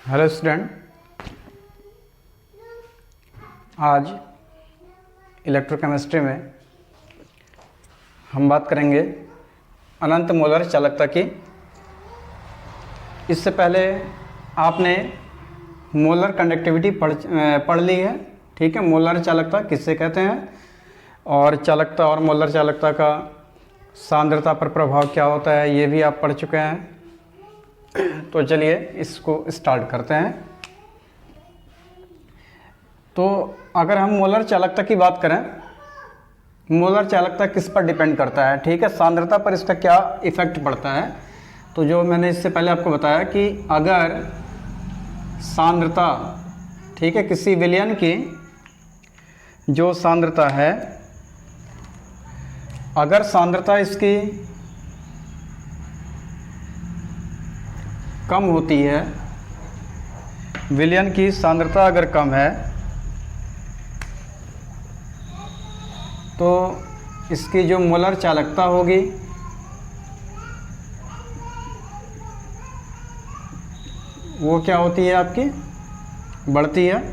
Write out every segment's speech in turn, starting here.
Hello student, आज electrochemistry में हम बात करेंगे अनंत मोलर चालकता की। इससे पहले आपने मोलर कंडक्टिविटी पढ़ ली है, ठीक है। मोलर चालकता किससे कहते हैं और चालकता और मोलर चालकता का सांद्रता पर प्रभाव क्या होता है ये भी आप पढ़ चुके हैं। तो चलिए इसको स्टार्ट करते हैं। तो अगर हम मोलर चालकता की बात करें, मोलर चालकता किस पर डिपेंड करता है, ठीक है, सांद्रता पर इसका क्या इफेक्ट पड़ता है। तो जो मैंने इससे पहले आपको बताया कि अगर सांद्रता, ठीक है, किसी विलयन की जो सांद्रता है, अगर सांद्रता इसकी कम होती है, विलयन की सांद्रता अगर कम है तो इसकी जो मोलर चालकता होगी वो क्या होती है, आपकी बढ़ती है।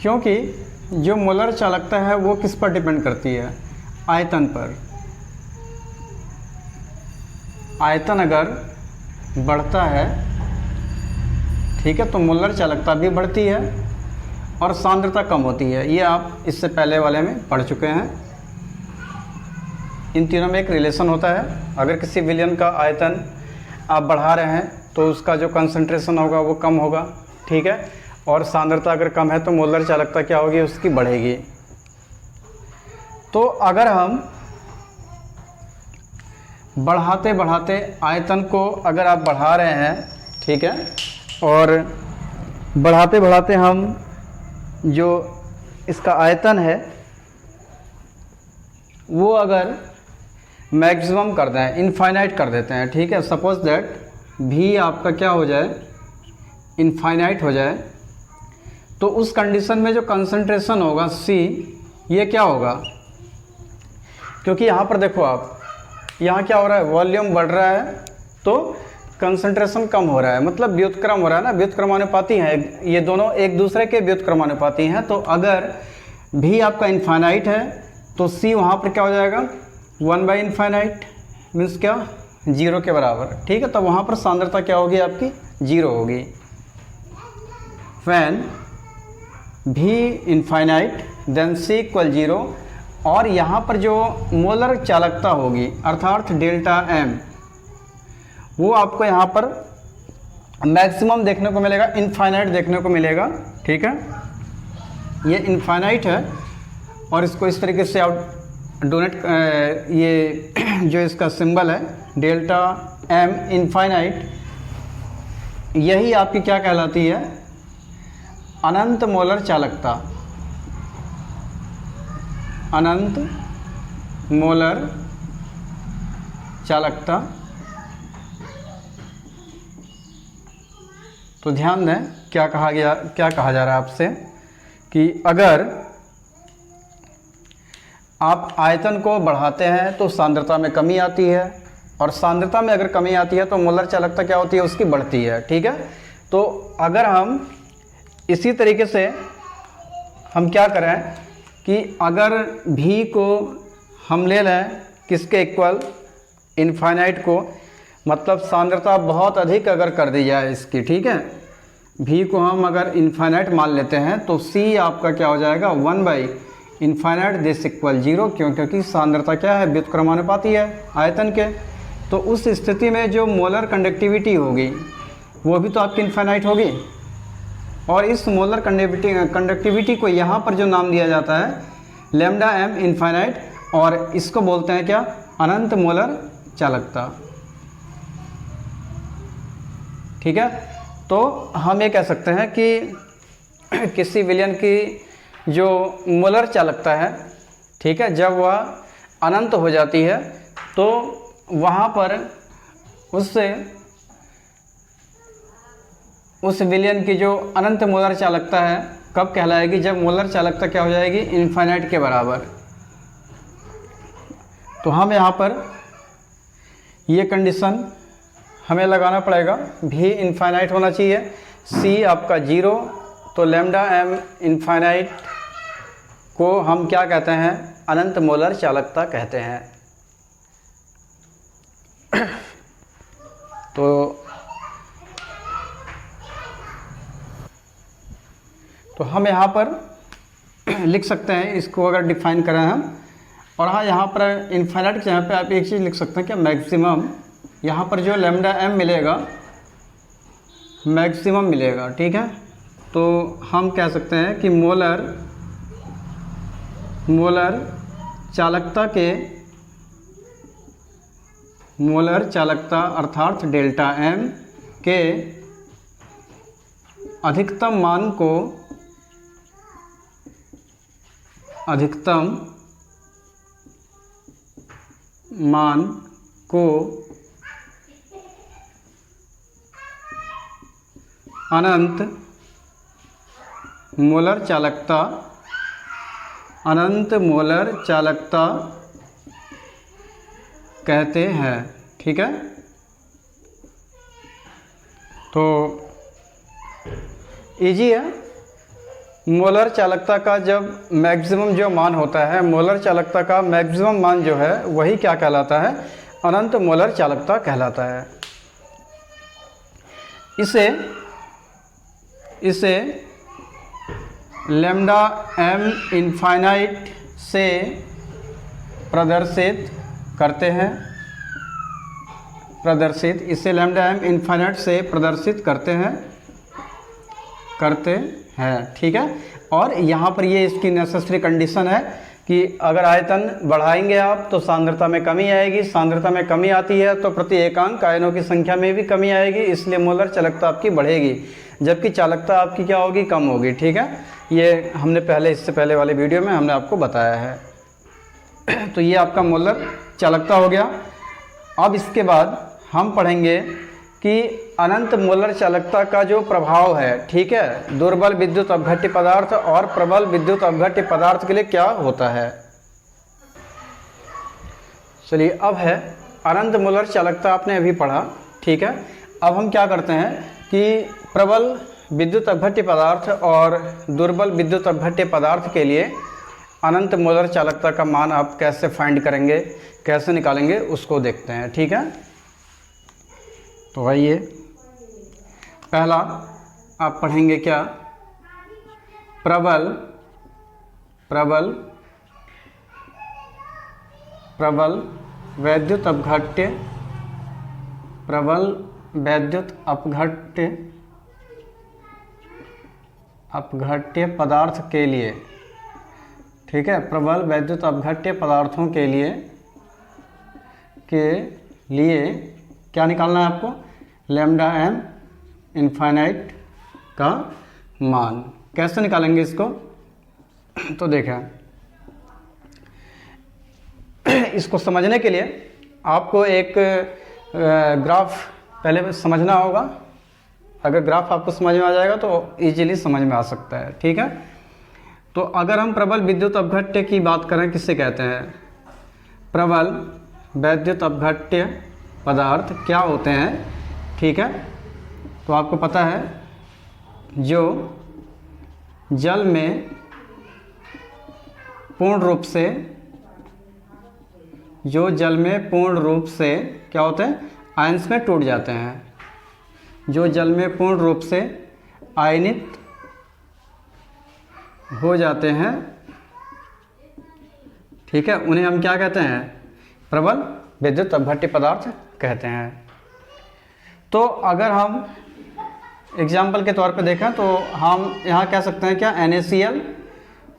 क्योंकि जो मोलर चालकता है वो किस पर डिपेंड करती है, आयतन पर। आयतन अगर बढ़ता है, ठीक है, तो मोलर चालकता भी बढ़ती है और सांद्रता कम होती है। ये आप इससे पहले वाले में पढ़ चुके हैं। इन तीनों में एक रिलेशन होता है। अगर किसी विलयन का आयतन आप बढ़ा रहे हैं तो उसका जो कंसंट्रेशन होगा वो कम होगा, ठीक है, और सांद्रता अगर कम है तो मोलर चालकता क्या होगी, उसकी बढ़ेगी। तो अगर हम बढ़ाते बढ़ाते आयतन को अगर आप बढ़ा रहे हैं, ठीक है, और बढ़ाते बढ़ाते हम जो इसका आयतन है वो अगर मैक्सिमम कर दें, इनफाइनाइट कर देते हैं, ठीक है, सपोज दैट भी आपका क्या हो जाए, इनफाइनाइट हो जाए, तो उस कंडीशन में जो कंसंट्रेशन होगा C, ये क्या होगा, क्योंकि यहाँ पर देखो आप, यहाँ क्या हो रहा है, वॉल्यूम बढ़ रहा है तो कंसंट्रेशन कम हो रहा है, मतलब व्युत्क्रम हो रहा है ना, व्युत्क्रमानुपाती हैं ये दोनों, एक दूसरे के व्युत्क्रमानुपाती हैं। तो अगर भी आपका इनफाइनाइट है तो C वहाँ पर क्या हो जाएगा, 1/इनफाइनाइट, मीन्स क्या, 0 के बराबर, ठीक है। तो वहाँ पर सांद्रता क्या होगी, आपकी 0 होगी। व्हेन भी इनफाइनाइट देन C = 0, और यहाँ पर जो मोलर चालकता होगी अर्थात डेल्टा M, वो आपको यहाँ पर मैक्सिमम देखने को मिलेगा, इनफाइनाइट देखने को मिलेगा, ठीक है। ये इनफाइनाइट है और इसको इस तरीके से आप डोनेट, ये जो इसका सिंबल है डेल्टा M इनफाइनाइट, यही आपकी क्या कहलाती है, अनंत मोलर चालकता। अनंत मोलर चालकता। तो ध्यान दें क्या कहा जा रहा है आपसे कि अगर आप आयतन को बढ़ाते हैं तो सांद्रता में कमी आती है, और सांद्रता में अगर कमी आती है तो मोलर चालकता क्या होती है, उसकी बढ़ती है, ठीक है। तो अगर हम इसी तरीके से हम क्या करें कि अगर भी को हम ले लें किसके इक्वल, इनफाइनाइट को, मतलब सांद्रता बहुत अधिक अगर कर दी जाए इसकी, ठीक है, भी को हम अगर इनफाइनाइट मान लेते हैं तो C आपका क्या हो जाएगा, 1/इनफाइनाइट दिस = 0, क्योंकि सांद्रता क्या है, व्युत्क्रमानुपाती है आयतन के। तो उस स्थिति में जो मोलर कंडक्टिविटी होगी वो भी तो आपकी इनफाइनाइट होगी, और इस मोलर कंडक्टिविटी को यहाँ पर जो नाम दिया जाता है लैम्डा M इनफाइनाइट, और इसको बोलते हैं क्या, अनंत मोलर चालकता, ठीक है। तो हम ये कह सकते हैं कि किसी विलयन की जो मोलर चालकता है, ठीक है, जब वह अनंत हो जाती है तो वहाँ पर उस विलयन की जो अनंत मोलर चालकता है कब कहलाएगी, जब मोलर चालकता क्या हो जाएगी, इनफाइनाइट के बराबर। तो हम यहाँ पर ये कंडीशन हमें लगाना पड़ेगा v इनफाइनाइट होना चाहिए, c आपका 0, तो लैम्डा m इनफाइनाइट को हम क्या कहते हैं, अनंत मोलर चालकता कहते हैं। तो हम यहाँ पर लिख सकते हैं इसको, अगर डिफाइन करें हम, और हाँ यहाँ पर इनफाइनाइट के जगह पे आप एक चीज़ लिख सकते हैं कि मैक्सिमम, यहाँ पर जो लैम्डा m मिलेगा मैक्सिमम मिलेगा, ठीक है। तो हम कह सकते हैं कि मोलर चालकता अर्थात डेल्टा m के अधिकतम मान को अनंत मोलर चालकता कहते हैं, ठीक है। तो इजी है, मोलर चालकता का जब मैक्सिमम जो मान होता है, मोलर चालकता का मैक्सिमम मान जो है वही क्या कहलाता है, अनंत मोलर चालकता कहलाता है। इसे लैम्डा m इनफाइनाइट से प्रदर्शित करते हैं, ठीक है। और यहाँ पर ये इसकी नेसेसरी कंडीशन है कि अगर आयतन बढ़ाएंगे आप तो सांद्रता में कमी आएगी, सांद्रता में कमी आती है तो प्रति एकांक आयनों की संख्या में भी कमी आएगी, इसलिए मोलर चालकता आपकी बढ़ेगी, जबकि चालकता आपकी क्या होगी, कम होगी, ठीक है। ये हमने इससे पहले वाले वीडियो में हमने आपको बताया है। तो ये आपका मोलर चालकता हो गया। अब इसके बाद हम पढ़ेंगे कि अनंत मोलर चालकता का जो प्रभाव है, ठीक है, दुर्बल विद्युत अपघट्य पदार्थ और प्रबल विद्युत अपघट्य पदार्थ के लिए क्या होता है। चलिए, अब है अनंत मोलर चालकता, आपने अभी पढ़ा, ठीक है। अब हम क्या करते हैं कि प्रबल विद्युत अपघट्य पदार्थ और दुर्बल विद्युत अपघट्य पदार्थ के लिए अनंत मोलर चालकता का मान आप कैसे फाइंड करेंगे, कैसे निकालेंगे, उसको देखते हैं, ठीक है। तो आइए, पहला आप पढ़ेंगे क्या, प्रबल वैद्युत अपघट्य पदार्थ के लिए, ठीक है, प्रबल वैद्युत अपघट्य पदार्थों के लिए क्या निकालना है आपको, लैम्डा m इनफाइनाइट का मान। कैसे निकालेंगे इसको, तो देखें, इसको समझने के लिए आपको एक ग्राफ पहले समझना होगा। अगर ग्राफ आपको समझ में आ जाएगा तो इजीली समझ में आ सकता है, ठीक है। तो अगर हम प्रबल विद्युत अपघट्य की बात करें, किससे कहते हैं, प्रबल वैद्युत अपघट्य पदार्थ क्या होते हैं, ठीक है। तो आपको पता है, जो जल में पूर्ण रूप से क्या होते हैं, आयंस में टूट जाते हैं, जो जल में पूर्ण रूप से आयनित हो जाते हैं, ठीक है, उन्हें हम क्या कहते हैं, प्रबल विद्युत अपघट्य पदार्थ कहते हैं। तो अगर हम एग्जाम्पल के तौर पे देखें तो हम यहाँ कह सकते हैं क्या, NaCl,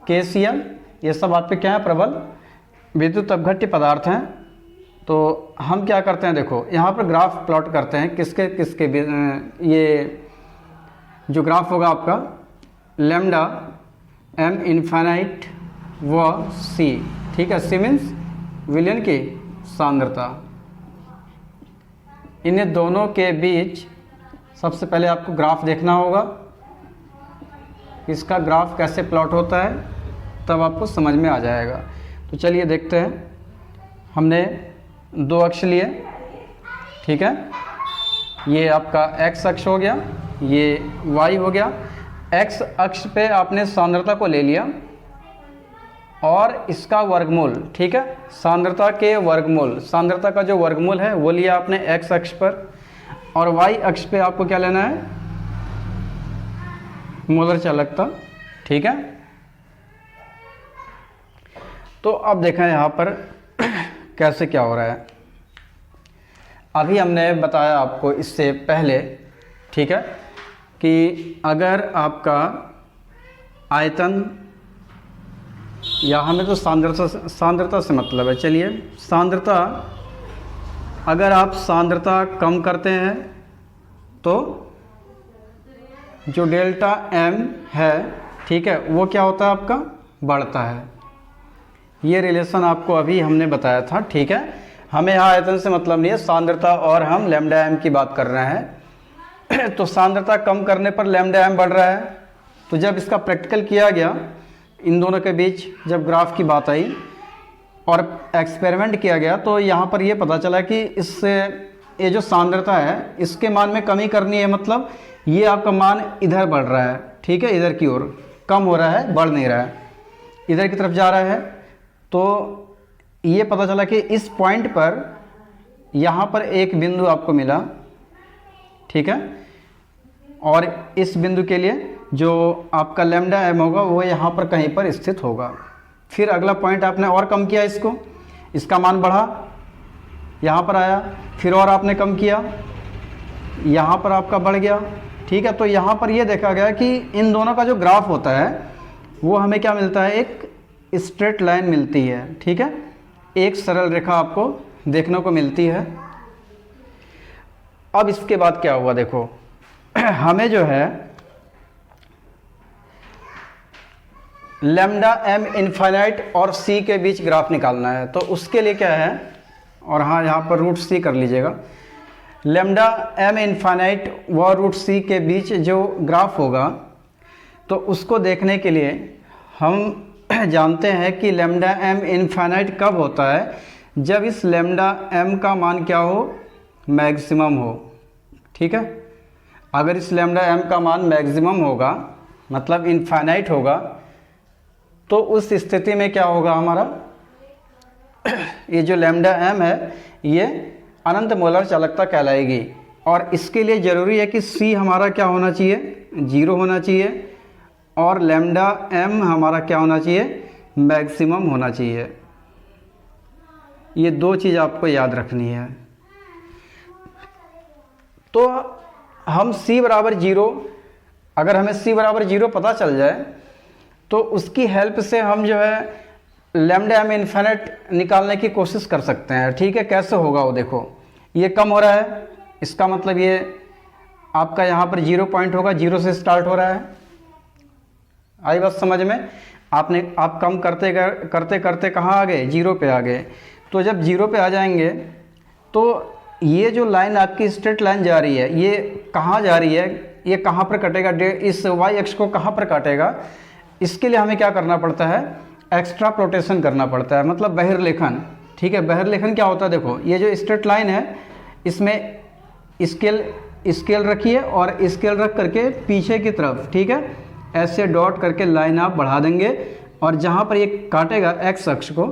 KCl, ये सब आपके क्या है, प्रबल विद्युत अपघट्य पदार्थ हैं। तो हम क्या करते हैं, देखो यहाँ पर ग्राफ प्लॉट करते हैं, किसके ये जो ग्राफ होगा आपका लैम्डा m इनफाइनाइट व C, ठीक है, C मीन्स विलयन की सांद्रता। इन्हें दोनों के बीच सबसे पहले आपको ग्राफ देखना होगा, इसका ग्राफ कैसे प्लॉट होता है, तब आपको समझ में आ जाएगा। तो चलिए देखते हैं। हमने 2 अक्ष लिए, ठीक है, ये आपका x अक्ष हो गया, ये y हो गया। x अक्ष पे आपने सांद्रता को ले लिया और इसका वर्गमूल, ठीक है, सांद्रता के वर्गमूल, सांद्रता का जो वर्गमूल है वो लिया आपने x अक्ष पर, और y अक्ष पे आपको क्या लेना है, मोलर चालकता, ठीक है। तो अब देखें यहाँ पर कैसे क्या हो रहा है। अभी हमने बताया आपको इससे पहले, ठीक है, कि अगर आपका आयतन, या हमें तो सांद्रता से मतलब है, चलिए सांद्रता, अगर आप सांद्रता कम करते हैं तो जो डेल्टा m है, ठीक है, वो क्या होता है आपका, बढ़ता है। ये रिलेशन आपको अभी हमने बताया था, ठीक है। हमें यहाँ आयतन से मतलब नहीं है, सांद्रता और हम लैम्डा m की बात कर रहे हैं। तो सांद्रता कम करने पर लैम्डा m बढ़ रहा है। तो जब इसका प्रैक्टिकल किया गया, इन दोनों के बीच जब ग्राफ की बात आई और एक्सपेरिमेंट किया गया, तो यहाँ पर ये पता चला कि इससे ये जो सांद्रता है इसके मान में कमी करनी है, मतलब ये आपका मान इधर बढ़ रहा है, ठीक है, इधर की ओर कम हो रहा है, बढ़ नहीं रहा है, इधर की तरफ जा रहा है। तो ये पता चला कि इस पॉइंट पर, यहाँ पर एक बिंदु आपको मिला, ठीक है, और इस बिंदु के लिए जो आपका लैम्डा m होगा वो यहाँ पर कहीं पर स्थित होगा। फिर अगला पॉइंट आपने और कम किया इसको, इसका मान बढ़ा, यहाँ पर आया, फिर और आपने कम किया, यहाँ पर आपका बढ़ गया, ठीक है। तो यहाँ पर ये देखा गया कि इन दोनों का जो ग्राफ होता है वो हमें क्या मिलता है, एक स्ट्रेट लाइन मिलती है, ठीक है, एक सरल रेखा आपको देखने को मिलती है। अब इसके बाद क्या हुआ देखो, हमें जो है लैम्डा m इनफाइनाइट और c के बीच ग्राफ निकालना है। तो उसके लिए क्या है, और हाँ यहाँ पर रूट c कर लीजिएगा, लैम्डा m इनफाइनाइट व रूट c के बीच जो ग्राफ होगा, तो उसको देखने के लिए हम जानते हैं कि लैम्डा m इनफाइनाइट कब होता है, जब इस लैम्डा m का मान क्या हो, मैक्सिमम हो, ठीक है। अगर इस लैम्डा m का मान मैक्सिमम होगा, मतलब इनफाइनाइट होगा, तो उस स्थिति में क्या होगा हमारा, ये जो लैम्डा m है ये अनंत मोलर चालकता कहलाएगी। और इसके लिए ज़रूरी है कि c हमारा क्या होना चाहिए, 0 होना चाहिए, और लैम्डा m हमारा क्या होना चाहिए, मैक्सिमम होना चाहिए। ये दो चीज़ आपको याद रखनी है। तो हम c बराबर 0, अगर हमें c बराबर 0 पता चल जाए तो उसकी हेल्प से हम जो है लैम्डा m इनफाइनाइट निकालने की कोशिश कर सकते हैं, ठीक है। कैसे होगा वो देखो, ये कम हो रहा है, इसका मतलब ये आपका यहाँ पर 0 पॉइंट होगा, 0 से स्टार्ट हो रहा है। आई बात समझ में, आप कम करते करते करते कहाँ आ गए, 0 पे आ गए। तो जब 0 पे आ जाएंगे तो ये जो लाइन आपकी स्ट्रेट लाइन जा रही है, ये कहाँ जा रही है, ये कहाँ पर कटेगा, इस y अक्ष को कहाँ पर काटेगा, इसके लिए हमें क्या करना पड़ता है, एक्स्ट्रा प्लोटेशन करना पड़ता है, मतलब बहिर्लेखन, ठीक है। बहिर्लेखन क्या होता है, देखो ये जो स्ट्रेट लाइन है इसमें स्केल रखिए और स्केल रख करके पीछे की तरफ, ठीक है, ऐसे डॉट करके लाइन आप बढ़ा देंगे, और जहाँ पर ये काटेगा x अक्ष को,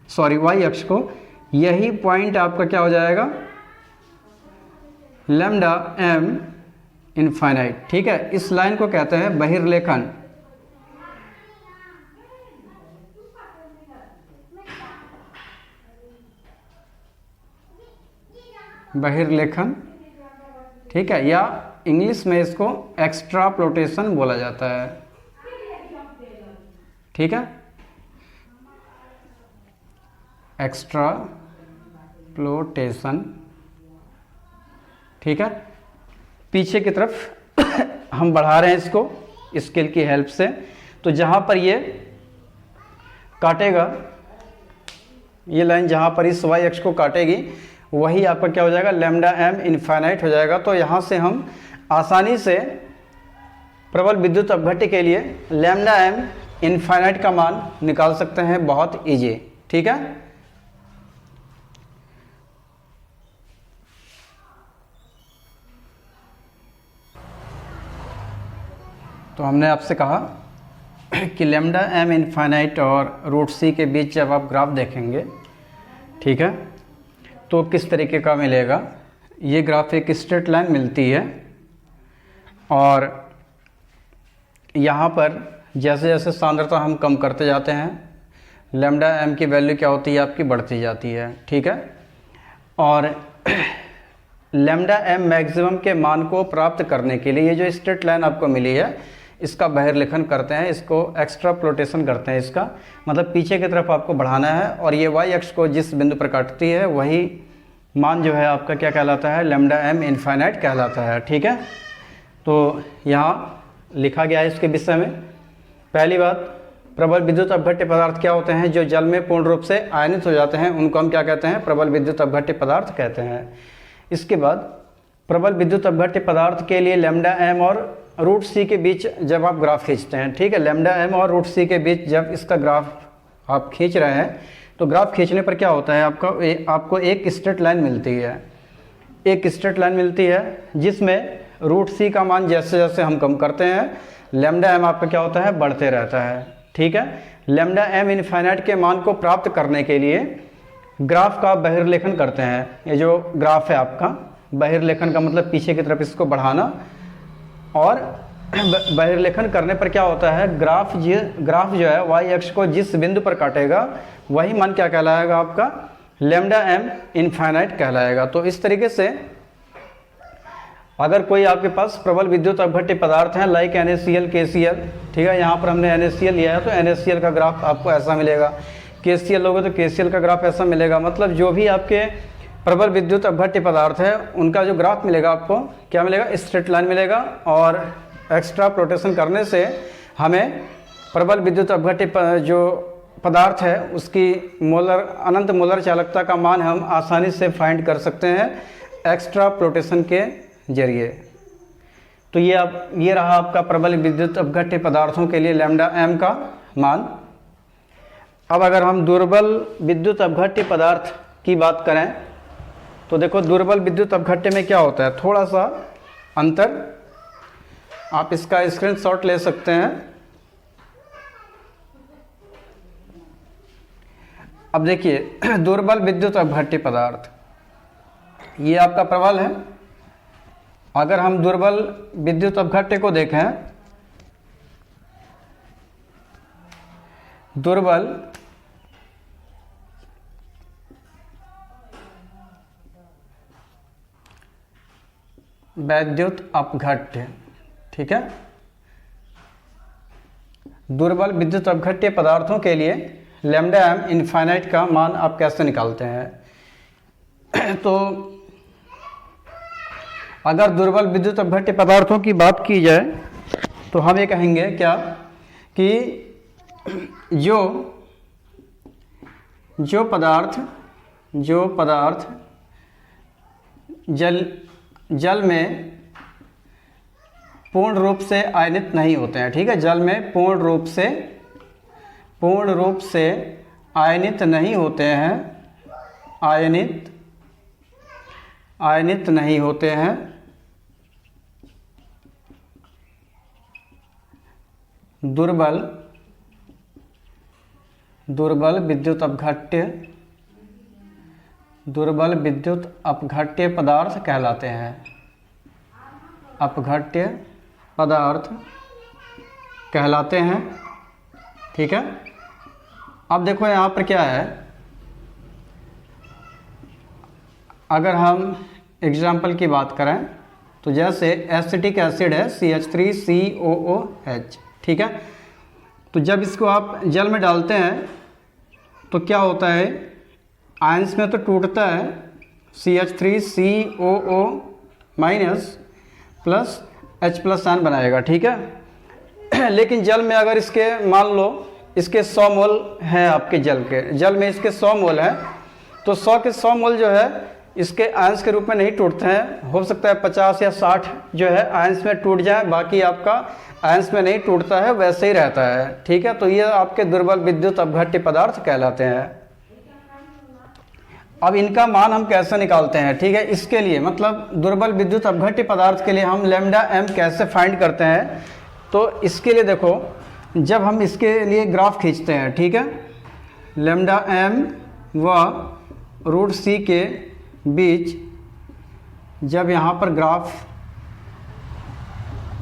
सॉरी y अक्ष को, यही पॉइंट आपका क्या हो जाएगा, लैम्डा m इनफाइनाइट, ठीक है। इस लाइन को कहते हैं बहिर्लेखन। बहिर्लेखन, ठीक है, या इंग्लिश में इसको एक्स्ट्रा प्लोटेशन बोला जाता है, ठीक है, एक्स्ट्रा प्लोटेशन, ठीक है। पीछे की तरफ हम बढ़ा रहे हैं इसको स्केल की हेल्प से, तो जहाँ पर ये काटेगा, ये लाइन जहाँ पर इस y अक्ष को काटेगी, वही आपका क्या हो जाएगा, लैम्डा m इनफाइनाइट हो जाएगा। तो यहाँ से हम आसानी से प्रबल विद्युत अपघट्य के लिए लैम्डा m इनफाइनाइट का मान निकाल सकते हैं, बहुत इजी, ठीक है। तो हमने आपसे कहा कि लेमडा एम इनफाइनाइट और रूट सी के बीच जब आप ग्राफ देखेंगे, ठीक है, तो किस तरीके का मिलेगा। ये ग्राफ एक स्ट्रेट लाइन मिलती है और यहाँ पर जैसे जैसे सांद्रता हम कम करते जाते हैं, लेमडा एम की वैल्यू क्या होती है आपकी, बढ़ती जाती है, ठीक है। और लेमडा एम मैक्सिमम के मान को प्राप्त करने के लिए ये जो स्ट्रेट लाइन आपको मिली है, इसका बहिर्लेखन करते हैं, इसको एक्स्ट्राप्लोटेशन करते हैं। इसका मतलब पीछे की तरफ आपको बढ़ाना है और ये वाई अक्ष को जिस बिंदु पर काटती है वही मान जो है आपका क्या कहलाता है, लेमडा एम इनफाइनाइट कहलाता है, ठीक है। तो यहाँ लिखा गया है इसके विषय में। पहली बात, प्रबल विद्युत अपघट्य पदार्थ क्या होते हैं, जो जल में पूर्ण रूप से आयनित हो जाते हैं, उनको हम क्या कहते हैं, प्रबल विद्युत अपघट्य पदार्थ कहते हैं। इसके बाद प्रबल विद्युत अपघट्य पदार्थ के लिए लेमडा एम और रूट सी के बीच जब आप ग्राफ खींचते हैं, ठीक है, लेमडा एम और रूट सी के बीच जब इसका ग्राफ आप खींच रहे हैं, तो ग्राफ खींचने पर क्या होता है, आपको एक स्ट्रेट लाइन मिलती है। एक स्ट्रेट लाइन मिलती है जिसमें रूट सी का मान जैसे जैसे हम कम करते हैं, लेमडा एम आपका क्या होता है, बढ़ते रहता है, ठीक है। लेमडा एम इनफाइनाइट के मान को प्राप्त करने के लिए ग्राफ का बहिर्लेखन करते हैं। ये जो ग्राफ है आपका, बहिर्लेखन का मतलब पीछे की तरफ इसको बढ़ाना, और बहिर्लेखन करने पर क्या होता है, ग्राफ जो है वाई अक्ष को जिस बिंदु पर काटेगा वही मान क्या कहलाएगा आपका, लेमडा एम इनफाइनाइट कहलाएगा। तो इस तरीके से अगर कोई आपके पास प्रबल विद्युत अपघट्य पदार्थ हैं लाइक NaCl, KCl, ठीक है, यहाँ पर हमने NaCl लिया है तो NaCl का ग्राफ आपको ऐसा मिलेगा, KCl लोगे तो KCl का ग्राफ ऐसा मिलेगा। मतलब जो भी आपके प्रबल विद्युत अपघट्य पदार्थ है उनका जो ग्राफ मिलेगा आपको क्या मिलेगा, स्ट्रेट लाइन मिलेगा। और एक्स्ट्राप्लोटेशन करने से हमें प्रबल विद्युत अपघट्य जो पदार्थ है उसकी अनंत मोलर चालकता का मान हम आसानी से फाइंड कर सकते हैं एक्स्ट्राप्लोटेशन के जरिए। तो ये रहा आपका प्रबल विद्युत अपघट्य पदार्थों के लिए लेमडा एम का मान। अब अगर हम दुर्बल विद्युत अपघट्य पदार्थ की बात करें तो देखो, दुर्बल विद्युत अपघट्य में क्या होता है, थोड़ा सा अंतर, आप इसका स्क्रीनशॉट ले सकते हैं। अब देखिए दुर्बल विद्युत अपघट्य पदार्थ, ये आपका प्रबल है। अगर हम दुर्बल विद्युत अपघट्य को देखें, दुर्बल विद्युत अपघट्य, ठीक है, दुर्बल विद्युत अपघट्य पदार्थों के लिए लेमडा एम इनफाइनाइट का मान आप कैसे निकालते हैं। तो अगर दुर्बल विद्युत अपघट्य पदार्थों की बात की जाए तो हम ये कहेंगे क्या कि जो पदार्थ जल में पूर्ण रूप से आयनित नहीं होते हैं, ठीक है, जल में पूर्ण रूप से आयनित नहीं होते हैं, आयनित नहीं होते हैं, दुर्बल विद्युत अपघट्य पदार्थ कहलाते हैं, अपघट्य पदार्थ कहलाते हैं, ठीक है। अब देखो यहाँ पर क्या है, अगर हम एग्जाम्पल की बात करें तो जैसे एसिटिक एसिड है CH3COOH, ठीक है, तो जब इसको आप जल में डालते हैं तो क्या होता है, आयंस में तो टूटता है CH3COO माइनस प्लस H+आयन बनाएगा, ठीक है। लेकिन जल में अगर इसके मान लो इसके 100 मोल है, आपके जल में इसके 100 मोल है, तो 100 के 100 मोल जो है इसके आयंस के रूप में नहीं टूटते हैं। हो सकता है 50 या 60 जो है आयंस में टूट जाए, बाकी आपका आयंस में नहीं टूटता है, वैसे ही रहता है, ठीक है। तो ये आपके दुर्बल विद्युत अपघट्य पदार्थ कहलाते हैं। अब इनका मान हम कैसे निकालते हैं, ठीक है, इसके लिए मतलब दुर्बल विद्युत अपघट्य पदार्थ के लिए हम लेमडा एम कैसे फाइंड करते हैं, तो इसके लिए देखो, जब हम इसके लिए ग्राफ खींचते हैं, ठीक है, लैम्डा एम व रूट सी के बीच जब यहाँ पर ग्राफ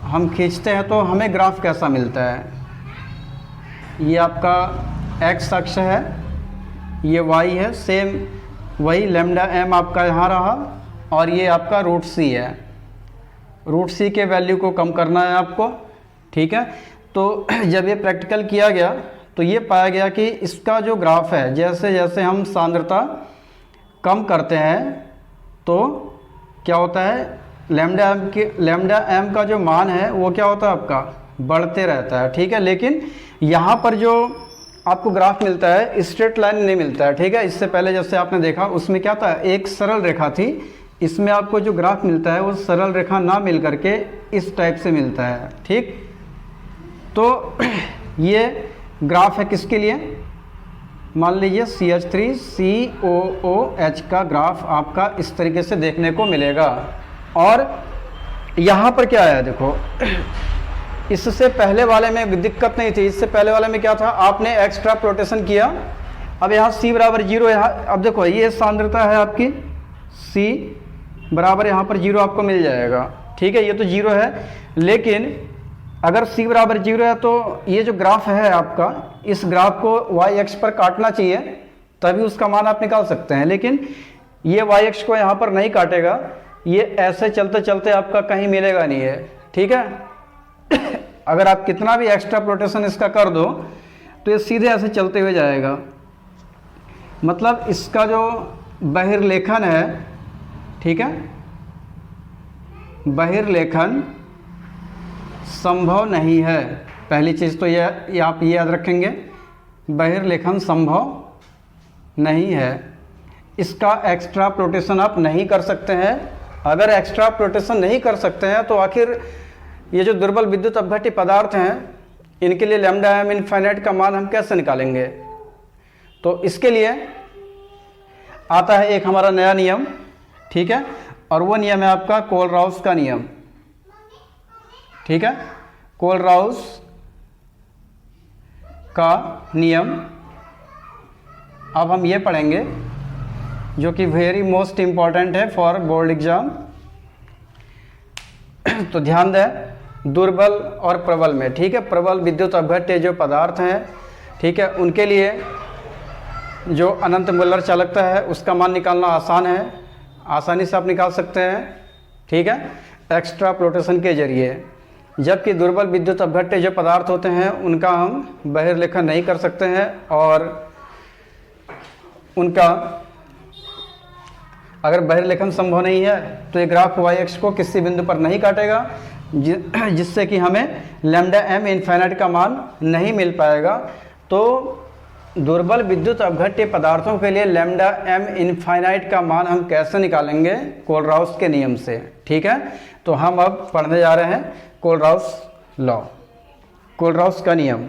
हम खींचते हैं तो हमें ग्राफ कैसा मिलता है। ये आपका एक्स अक्ष है, ये वाई है, सेम वही लैम्डा एम आपका यहाँ रहा, और ये आपका रूट सी है। रूट सी के वैल्यू को कम करना है आपको, ठीक है। तो जब ये प्रैक्टिकल किया गया तो ये पाया गया कि इसका जो ग्राफ है, जैसे जैसे हम सांद्रता कम करते हैं तो क्या होता है, लैम्डा एम का जो मान है वो क्या होता है आपका, बढ़ते रहता है, ठीक है। लेकिन यहाँ पर जो आपको ग्राफ मिलता है स्ट्रेट लाइन नहीं मिलता है, ठीक है। इससे पहले जैसे आपने देखा उसमें क्या था, एक सरल रेखा थी, इसमें आपको जो ग्राफ मिलता है वो सरल रेखा ना मिल करके इस टाइप से मिलता है, ठीक। तो ये ग्राफ है किसके लिए, मान लीजिए CH3COOH का ग्राफ आपका इस तरीके से देखने को मिलेगा। और यहाँ पर क्या है देखो, इससे पहले वाले में दिक्कत नहीं थी। इससे पहले वाले में क्या था, आपने एक्स्ट्रा प्लोटेशन किया, अब यहाँ C बराबर 0, यहाँ अब देखो ये सांद्रता है आपकी, C बराबर यहाँ पर 0 आपको मिल जाएगा, ठीक है। ये तो 0 है, लेकिन अगर C बराबर 0 है तो ये जो ग्राफ है आपका, इस ग्राफ को y अक्ष पर काटना चाहिए, तभी उसका मान आप निकाल सकते हैं। लेकिन ये y अक्ष को यहाँ पर नहीं काटेगा, ये ऐसे चलते चलते आपका कहीं मिलेगा नहीं है, ठीक है। अगर आप कितना भी एक्स्ट्रा प्लोटेशन इसका कर दो तो ये सीधे ऐसे चलते हुए जाएगा। मतलब इसका जो बहिर्लेखन है, ठीक है, बहिर्लेखन संभव नहीं है। पहली चीज़ तो ये आप ये याद रखेंगे, बहिर्लेखन संभव नहीं है। इसका एक्स्ट्रा प्लोटेशन आप नहीं कर सकते हैं। अगर एक्स्ट्रा प्लोटेशन नहीं कर सकते हैं तो आखिर ये जो दुर्बल विद्युत अपघट्य पदार्थ हैं, इनके लिए लैम्डा एम इनफाइनाइट का मान हम कैसे निकालेंगे। तो इसके लिए आता है एक हमारा नया नियम, ठीक है, और वो नियम है आपका कोलराउस का नियम, ठीक है। कोलराउस का नियम अब हम ये पढ़ेंगे, जो कि वेरी मोस्ट इम्पॉर्टेंट है फॉर बोर्ड एग्जाम। तो ध्यान दें, दुर्बल और प्रबल में, ठीक है, प्रबल विद्युत अपघट्य जो पदार्थ हैं, ठीक है, उनके लिए जो अनंत मुलर चालकता है उसका मान निकालना आसान है, आसानी से आप निकाल सकते हैं, ठीक है, एक्स्ट्रा प्लोटेशन के जरिए। जबकि दुर्बल विद्युत अपघट्य जो पदार्थ होते हैं उनका हम बहिर्लेखन नहीं कर सकते हैं, और उनका अगर बहिर्लेखन संभव नहीं है तो ये ग्राफ y अक्ष को किसी बिंदु पर नहीं काटेगा, जिससे कि हमें लैम्डा एम इनफाइनाइट का मान नहीं मिल पाएगा। तो दुर्बल विद्युत अपघट्य पदार्थों के लिए लैम्डा एम इनफाइनाइट का मान हम कैसे निकालेंगे, कोलराउस के नियम से, ठीक है। तो हम अब पढ़ने जा रहे हैं कोलराउस लॉ, कोलराउस का नियम।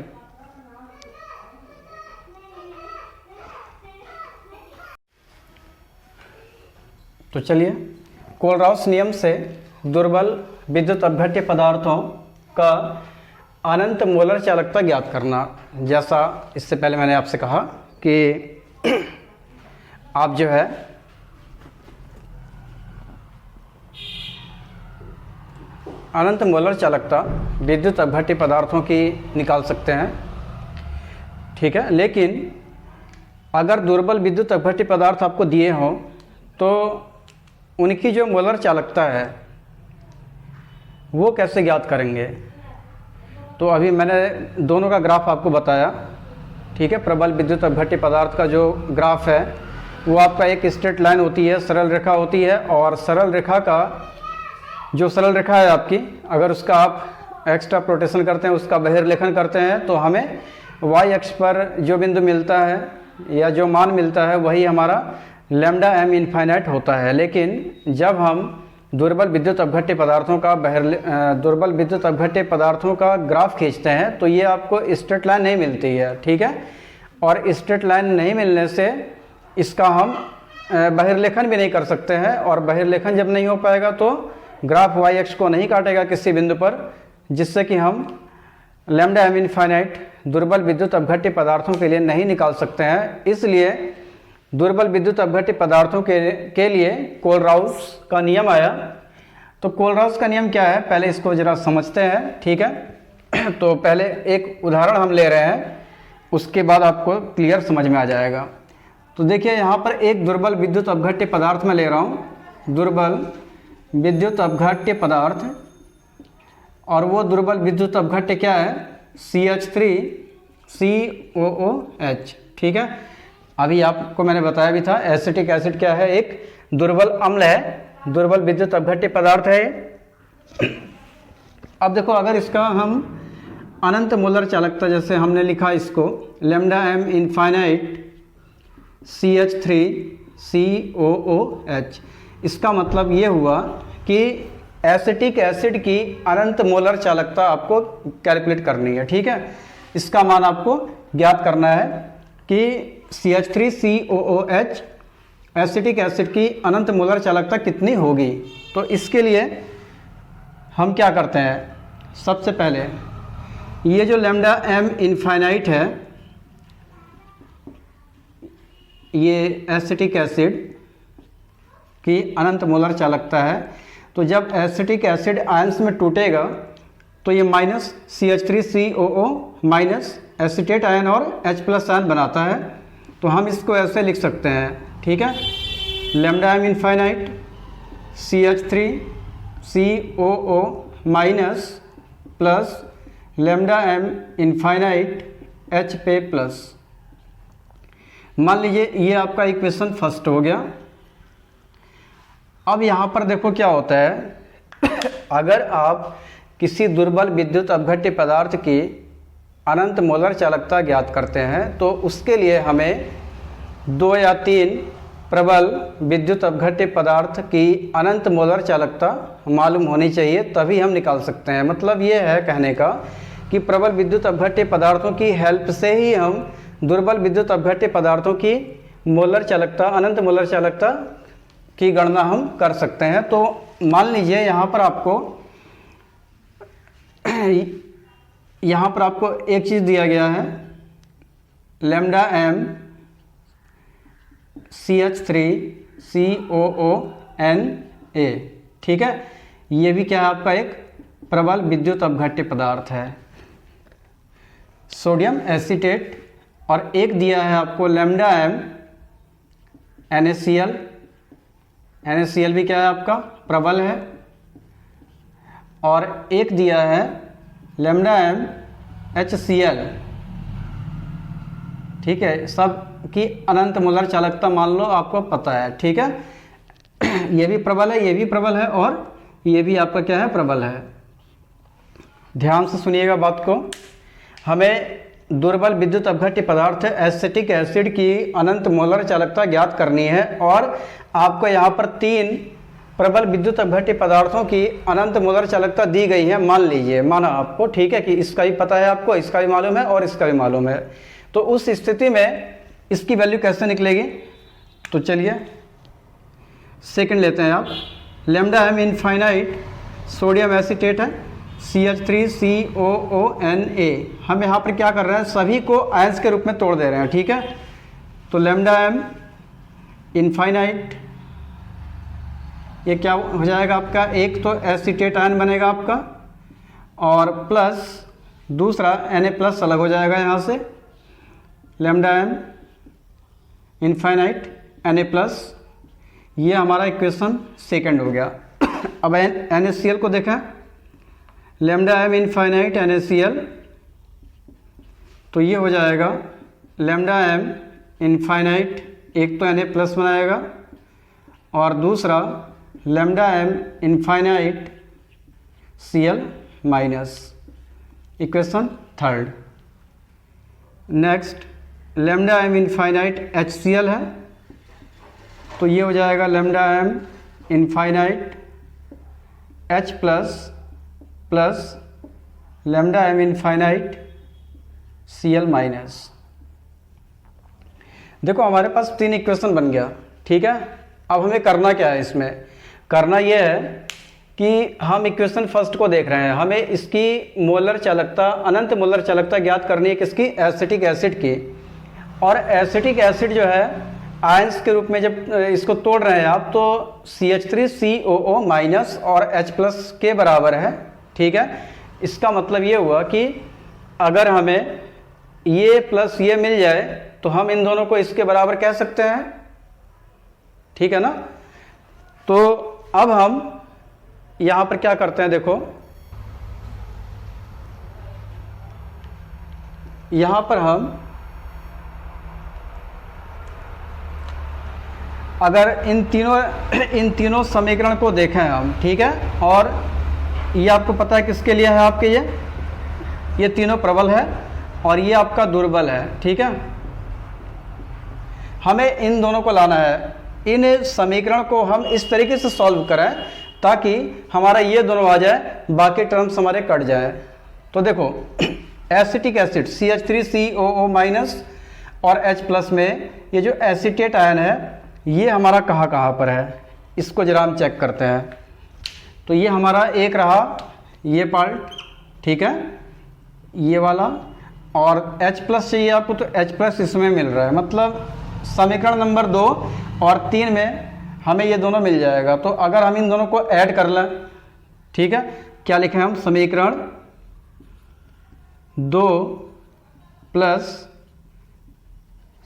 तो चलिए, कोलराउस नियम से दुर्बल विद्युत अपघट्य पदार्थों का अनंत मोलर चालकता ज्ञात करना। जैसा इससे पहले मैंने आपसे कहा कि आप जो है अनंत मोलर चालकता विद्युत अपघट्य पदार्थों की निकाल सकते हैं, ठीक है। लेकिन अगर दुर्बल विद्युत अपघट्य पदार्थ आपको दिए हों तो उनकी जो मोलर चालकता है वो कैसे ज्ञात करेंगे। तो अभी मैंने दोनों का ग्राफ आपको बताया, ठीक है। प्रबल विद्युत अपघट्य पदार्थ का जो ग्राफ है वो आपका एक स्ट्रेट लाइन होती है, सरल रेखा होती है, और सरल रेखा का जो सरल रेखा है आपकी, अगर उसका आप एक्स्ट्रा प्लोटेशन करते हैं, उसका बहिर्लेखन करते हैं, तो हमें y अक्ष पर जो बिंदु मिलता है या जो मान मिलता है वही हमारा लैम्डा एम इनफाइनाइट होता है। लेकिन जब हम दुर्बल विद्युत अपघट्य पदार्थों का दुर्बल विद्युत अपघट्य पदार्थों का ग्राफ खींचते हैं तो ये आपको स्ट्रेट लाइन नहीं मिलती है, ठीक है। और स्ट्रेट लाइन नहीं मिलने से इसका हम बहिर्लेखन भी नहीं कर सकते हैं, और बहिर्लेखन जब नहीं हो पाएगा तो ग्राफ y अक्ष को नहीं काटेगा किसी बिंदु पर, जिससे कि हम लैम्डा एम इनफाइनाइट दुर्बल विद्युत अपघट्य पदार्थों के लिए नहीं निकाल सकते हैं, इसलिए दुर्बल विद्युत अपघट्य पदार्थों के लिए कोलराउस का नियम आया। तो कोलराउस का नियम क्या है, पहले इसको जरा समझते हैं, ठीक है। तो पहले एक उदाहरण हम ले रहे हैं, उसके बाद आपको क्लियर समझ में आ जाएगा। तो देखिए यहाँ पर एक दुर्बल विद्युत अपघट्य पदार्थ मैं ले रहा हूँ, दुर्बल विद्युत अपघट्य पदार्थ, और वो दुर्बल विद्युत अपघट्य क्या है, CH3COOH, ठीक है। अभी आपको मैंने बताया भी था एसिटिक एसिड क्या है, एक दुर्बल अम्ल है, दुर्बल विद्युत अपघट्य पदार्थ है। अब देखो अगर इसका हम अनंत मोलर चालकता, जैसे हमने लिखा इसको लैम्डा एम इनफाइनाइट CH3COOH, इसका मतलब ये हुआ कि एसिटिक एसिड की अनंत मोलर चालकता आपको कैलकुलेट करनी है, ठीक है। इसका मान आपको ज्ञात करना है कि CH3COOH एसिटिक एसिड की अनंत मोलर चालकता कितनी होगी। तो इसके लिए हम क्या करते हैं, सबसे पहले ये जो लैम्डा एम इनफाइनाइट है, ये एसिटिक एसिड की अनंत मोलर चालकता है। तो जब एसिटिक एसिड आयंस में टूटेगा तो ये minus CH3COO minus acetate ion और H+ आयन बनाता है। तो हम इसको ऐसे लिख सकते हैं, ठीक है, lambda M infinite CH3COO minus plus lambda M infinite H+। मान लीजिए ये आपका इक्वेशन फर्स्ट हो गया। अब यहाँ पर देखो क्या होता है, अगर आप किसी दुर्बल विद्युत अपघट्य पदार्थ की अनंत मोलर चालकता ज्ञात करते हैं तो उसके लिए हमें 2 या 3 प्रबल विद्युत अपघट्य पदार्थ की अनंत मोलर चालकता मालूम होनी चाहिए, तभी हम निकाल सकते हैं। मतलब ये है कहने का कि प्रबल विद्युत अपघट्य पदार्थों की हेल्प से ही हम दुर्बल विद्युत अपघट्य पदार्थों की मोलर चालकता, अनंत मोलर चालकता की गणना हम कर सकते हैं। तो मान लीजिए यहाँ पर आपको एक चीज़ दिया गया है, लैम्डा एम CH3COONA, ठीक है। ये भी क्या है आपका एक प्रबल विद्युत अपघट्य पदार्थ है, सोडियम एसीटेट। और एक दिया है आपको लैम्डा एम NaCl, NaCl भी क्या है आपका प्रबल है। और एक दिया है लैम्डा एम HCl, ठीक है। सब की अनंत मोलर चालकता मान लो आपको पता है, ठीक है। ये भी प्रबल है, ये भी प्रबल है, और ये भी आपका क्या है, प्रबल है। ध्यान से सुनिएगा बात को। हमें दुर्बल विद्युत अपघट्य पदार्थ एसिटिक एसिड की अनंत मोलर चालकता ज्ञात करनी है, और आपको यहाँ पर 3 प्रबल विद्युत अपघट्य पदार्थों की अनंत मोलर चालकता दी गई है। मान लीजिए, माना आपको, ठीक है, कि इसका भी पता है आपको, इसका भी मालूम है और इसका भी मालूम है। तो उस स्थिति में इसकी वैल्यू कैसे निकलेगी, तो चलिए सेकंड लेते हैं आप। Lambda M infinite sodium acetate है CH3COONA। हम यहाँ पर क्या कर रहे हैं, सभी को आयंस के रूप में तोड़ दे रहे हैं, ठीक है। तो लैम्डा एम इनफाइनाइट ये क्या हो जाएगा आपका, एक तो एसीटेट आयन बनेगा आपका, और प्लस दूसरा Na+ अलग हो जाएगा यहाँ से। लैम्डा एम इनफाइनाइट Na+, ये हमारा इक्वेशन सेकंड हो गया। अब NaCl को देखें, लैम्डा एम इनफाइनाइट NaCl, तो ये हो जाएगा लैम्डा एम इनफाइनाइट, एक तो Na+ बनाएगा और दूसरा lambda M infinite Cl-, equation third. Next lambda M infinite HCl है, तो ये हो जाएगा lambda M infinite H+ plus lambda M infinite Cl-। देखो हमारे पास 3 इक्वेशन बन गया, ठीक है। अब हमें करना क्या है, इसमें करना यह है कि हम इक्वेशन फर्स्ट को देख रहे हैं, हमें इसकी मोलर चालकता, अनंत मोलर चालकता ज्ञात करनी है किसकी, एसिटिक एसिड की। और एसिटिक एसिड जो है आयंस के रूप में जब इसको तोड़ रहे हैं आप तो CH3COO माइनस और H प्लस के बराबर है, ठीक है। इसका मतलब ये हुआ कि अगर हमें ये प्लस ये मिल जाए तो हम इन दोनों को इसके बराबर कह सकते हैं, ठीक है ना। तो अब हम यहां पर क्या करते हैं, देखो यहां पर हम अगर इन तीनों समीकरण को देखें हम, ठीक है, और ये आपको पता है किसके लिए है, आपके ये तीनों प्रबल है और ये आपका दुर्बल है, ठीक है। हमें इन दोनों को लाना है, इन समीकरण को हम इस तरीके से सॉल्व करें ताकि हमारा ये दोनों आ जाए, बाकी टर्म्स हमारे कट जाए। तो देखो एसिटिक एसिड CH3COO माइनस और H प्लस में ये जो एसिटेट आयन है ये हमारा कहाँ पर है, इसको जरा हम चेक करते हैं। तो ये हमारा एक रहा ये पार्ट, ठीक है, ये वाला, और H प्लस चाहिए आपको तो H प्लस इसमें मिल रहा है, मतलब समीकरण नंबर 2 और 3 में हमें ये दोनों मिल जाएगा। तो अगर हम इन दोनों को ऐड कर लें, ठीक है, क्या लिखें हम, समीकरण 2 प्लस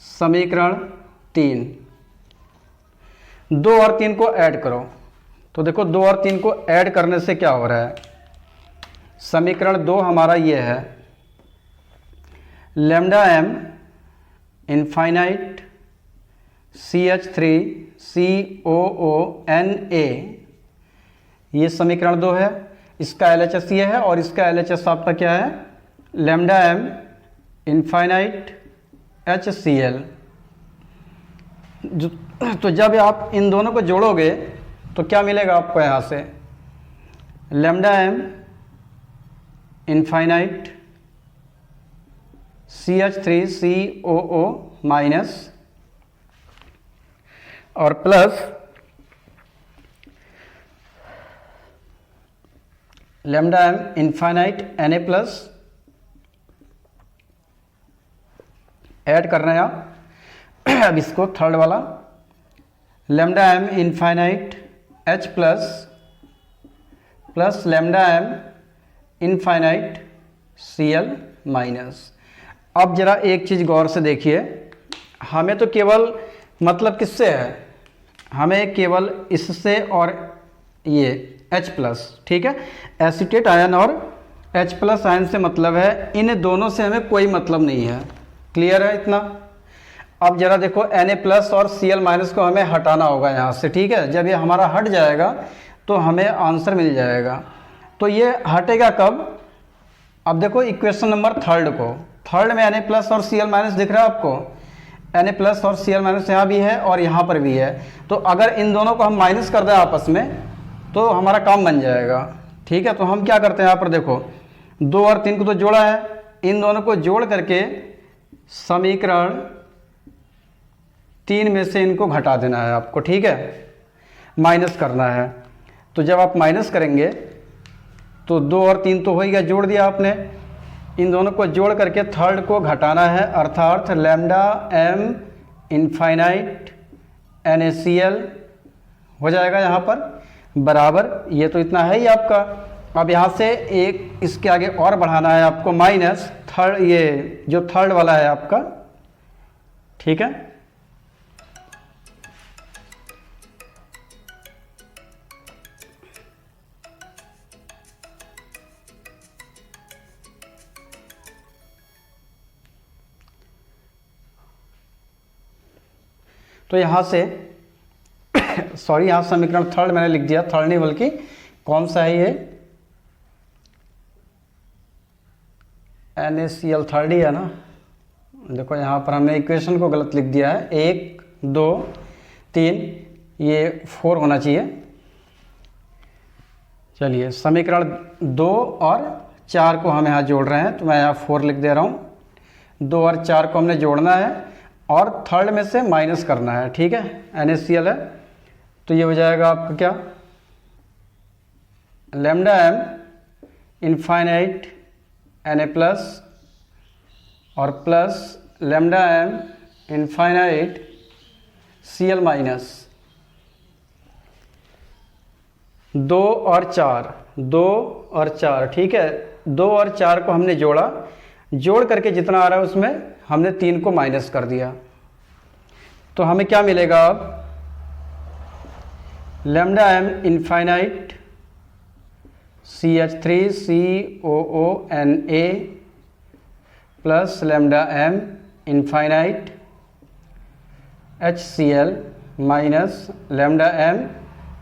समीकरण 3, 2 और 3 को ऐड करो। तो देखो 2 और 3 को ऐड करने से क्या हो रहा है, समीकरण 2 हमारा ये है, लैम्डा m इनफाइनाइट CH3COONA, ये समीकरण 2 है, इसका LHS ये है और इसका LHS आपका क्या है, लैम्डा m इनफाइनाइट HCl। तो जब आप इन दोनों को जोड़ोगे तो क्या मिलेगा आपको, यहाँ से lambda m infinite CH3COO minus और plus lambda m infinite Na plus, add कर रहे हैं आप अब इसको थर्ड वाला, lambda m infinite H plus plus lambda m infinite Cl minus. अब जरा एक चीज़ गौर से देखिए, हमें तो केवल मतलब किससे है, हमें केवल इससे और ये H प्लस, ठीक है, एसिटेट आयन और H प्लस आयन से मतलब है, इन दोनों से हमें कोई मतलब नहीं है। क्लियर है इतना। अब जरा देखो Na प्लस और Cl माइनस को हमें हटाना होगा यहाँ से, ठीक है। जब ये हमारा हट जाएगा तो हमें आंसर मिल जाएगा। तो ये हटेगा कब, अब देखो इक्वेशन नंबर थर्ड को, थर्ड में Na प्लस और Cl माइनस दिख रहा है आपको, Na प्लस और Cl माइनस यहाँ भी है और यहाँ पर भी है। तो अगर इन दोनों को हम माइनस कर दें आपस में तो हमारा काम बन जाएगा, ठीक है। तो हम क्या करते हैं, यहाँ पर देखो 2 और 3 को तो जोड़ा है, इन दोनों को जोड़ करके समीकरण 3 में से इनको घटा देना है आपको, ठीक है, माइनस करना है। तो जब आप माइनस करेंगे तो 2 और 3 तो हो ही गया, जोड़ दिया आपने, इन दोनों को जोड़ करके थर्ड को घटाना है, अर्थात लैम्डा m इनफाइनाइट NaCl हो जाएगा यहाँ पर बराबर, ये तो इतना है ही आपका। अब यहाँ से एक इसके आगे और बढ़ाना है आपको, माइनस थर्ड, ये जो थर्ड वाला है आपका, ठीक है। तो यहाँ से सॉरी, यहाँ समीकरण थर्ड मैंने लिख दिया, थर्ड नहीं बल्कि कौन सा है ये, NaCl थर्ड ही है ना। देखो यहाँ पर हमने इक्वेशन को गलत लिख दिया है, 1 2 3, ये 4 होना चाहिए। चलिए समीकरण 2 और 4 को हम यहाँ जोड़ रहे हैं, तो मैं यहाँ 4 लिख दे रहा हूँ। 2 और 4 को हमने जोड़ना है और थर्ड में से माइनस करना है, ठीक है, NaCl है। तो ये हो जाएगा आपका क्या, lambda M infinite Na plus और plus lambda M infinite Cl minus. 2 और 4, ठीक है। 2 और 4 को हमने जोड़ा, जोड़ करके जितना आ रहा है उसमें हमने 3 को माइनस कर दिया, तो हमें क्या मिलेगा अब? Lambda M infinite CH3COONA plus lambda M infinite HCl minus lambda M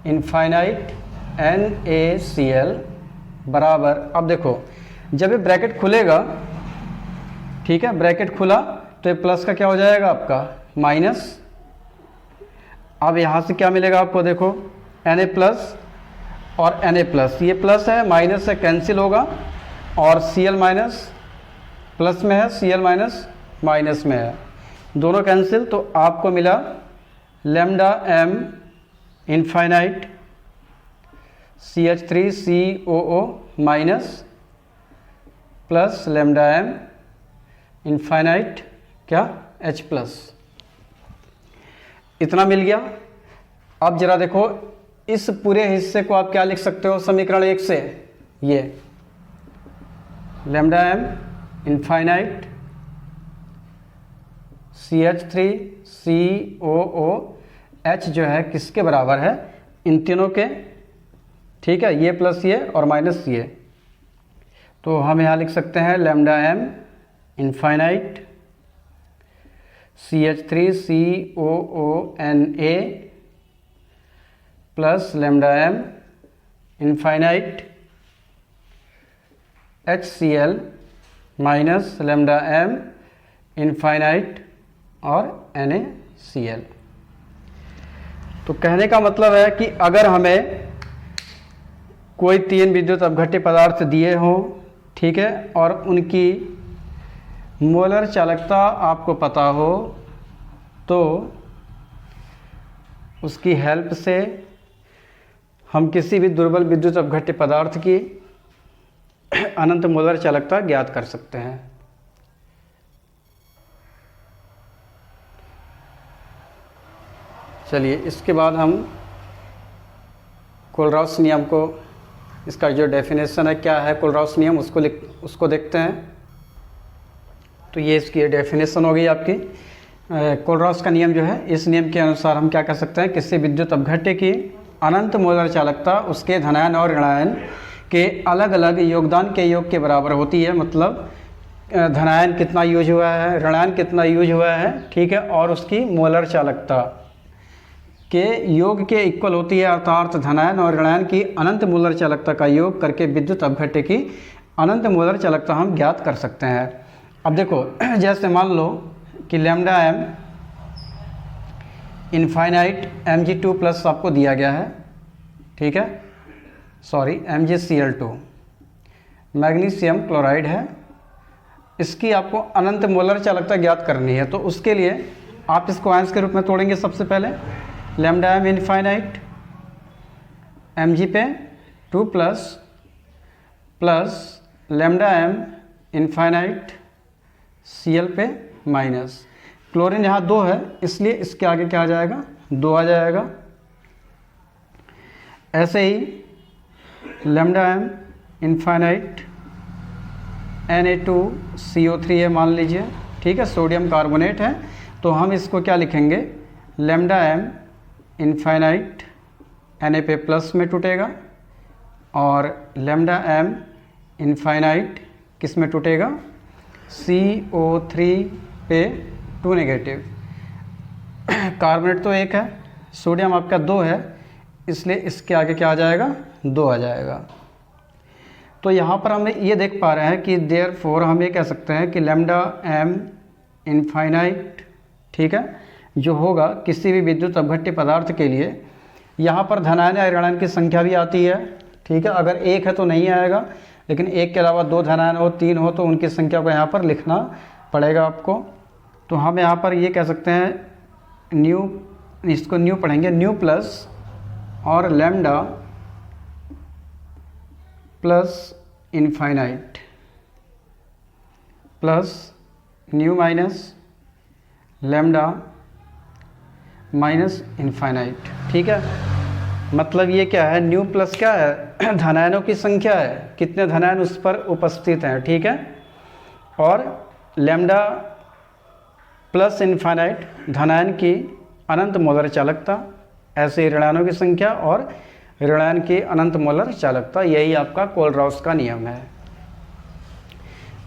infinite NaCl बराबर, अब देखो जब ये ब्रैकेट खुलेगा, ठीक है, ब्रैकेट खुला तो ये प्लस का क्या हो जाएगा आपका माइनस। अब यहाँ से क्या मिलेगा आपको? देखो Na प्लस और Na प्लस, ये प्लस है माइनस से कैंसिल होगा और Cl माइनस प्लस में है, Cl माइनस माइनस में है, दोनों कैंसिल, तो आपको मिला lambda M infinite CH3COO minus plus lambda M infinite क्या H प्लस, इतना मिल गया। अब जरा देखो इस पूरे हिस्से को आप क्या लिख सकते हो समीकरण 1 से? ये लेमडा एम इनफाइनाइट CH3COOH जो है किसके बराबर है? इन तीनों के, ठीक है, ये प्लस ये और माइनस ये, तो हम यहाँ लिख सकते हैं lambda M infinite CH3COONA plus lambda M infinite HCl minus lambda M infinite और NaCl। तो कहने का मतलब है कि अगर हमें कोई 3 विद्युत अपघट्य पदार्थ दिए हों, ठीक है, और उनकी मोलर चालकता आपको पता हो, तो उसकी हेल्प से हम किसी भी दुर्बल विद्युत अपघट्य पदार्थ की अनंत मोलर चालकता ज्ञात कर सकते हैं। चलिए इसके बाद हम कोलराउस नियम को, इसका जो डेफिनेशन है क्या है कोलराउस नियम, उसको देखते हैं। तो ये इसकी डेफिनेशन हो गई आपकी। कोलराउस का नियम जो है, इस नियम के अनुसार हम क्या कर सकते हैं, किसी विद्युत अपघट्य की अनंत मोलर चालकता उसके धनायन और ऋणायन के अलग अलग योगदान के योग के बराबर होती है। मतलब धनायन कितना यूज हुआ है, ऋणायन कितना यूज हुआ है, ठीक है, और उसकी मोलर चालकता के योग के इक्वल होती है, अर्थात धनायन और ऋणायन की अनंत मोलर चालकता का योग करके विद्युत अपघट्य की अनंत मोलर चालकता हम ज्ञात कर सकते हैं। अब देखो जैसे मान लो कि lambda M infinite Mg2 plus आपको दिया गया है, ठीक है, सॉरी MgCl2 मैग्नीशियम क्लोराइड है, इसकी आपको अनंत मोलर चालकता ज्ञात करनी है। तो उसके लिए आप इसको आयंस के रूप में तोड़ेंगे। सबसे पहले लेमडा एम इनफाइनाइट Mg पे 2 plus lambda M infinite Cl पे माइनस, क्लोरीन यहाँ 2 है इसलिए इसके आगे क्या आ जाएगा, 2 आ जाएगा। ऐसे ही लेमडा एम इनफाइनाइट Na2CO3 है मान लीजिए, ठीक है, सोडियम कार्बोनेट है, तो हम इसको क्या लिखेंगे, लेमडा एम इनफाइनाइट Na पे प्लस में टूटेगा और लेमडा एम इनफाइनाइट किस में टूटेगा, CO3 पे 2 नेगेटिव। कार्बोनेट तो 1 है, सोडियम आपका 2 है, इसलिए इसके आगे क्या आ जाएगा, 2 आ जाएगा। तो यहाँ पर हम ये देख पा रहे हैं कि देयरफॉर हम ये कह सकते हैं कि लेमडा एम इनफाइनाइट, ठीक है, जो होगा किसी भी विद्युत अपघट्य पदार्थ के लिए, यहाँ पर धनायन या ऋणायन की संख्या भी आती है, ठीक है। अगर 1 है तो नहीं आएगा, लेकिन 1 के अलावा 2 धनायन हो, 3 हो, तो उनकी संख्या को यहाँ पर लिखना पड़ेगा आपको। तो हम यहाँ पर ये कह सकते हैं न्यू, इसको न्यू पढ़ेंगे, न्यू प्लस और lambda plus infinite plus new minus lambda minus infinite. ठीक है, मतलब ये क्या है, न्यू प्लस क्या है, धनायनों की संख्या है, कितने धनायन उस पर उपस्थित हैं। ठीक है, और लैम्डा प्लस इनफाइनाइट धनायन की अनंत मोलर चालकता, ऐसे ऋणायनों की संख्या और ऋणायन की अनंत मोलर चालकता, यही आपका कोलराउस का नियम है।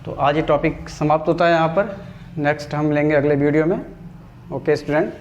तो आज ये टॉपिक समाप्त होता है यहाँ पर, नेक्स्ट हम लेंगे अगले वीडियो में। Okay student.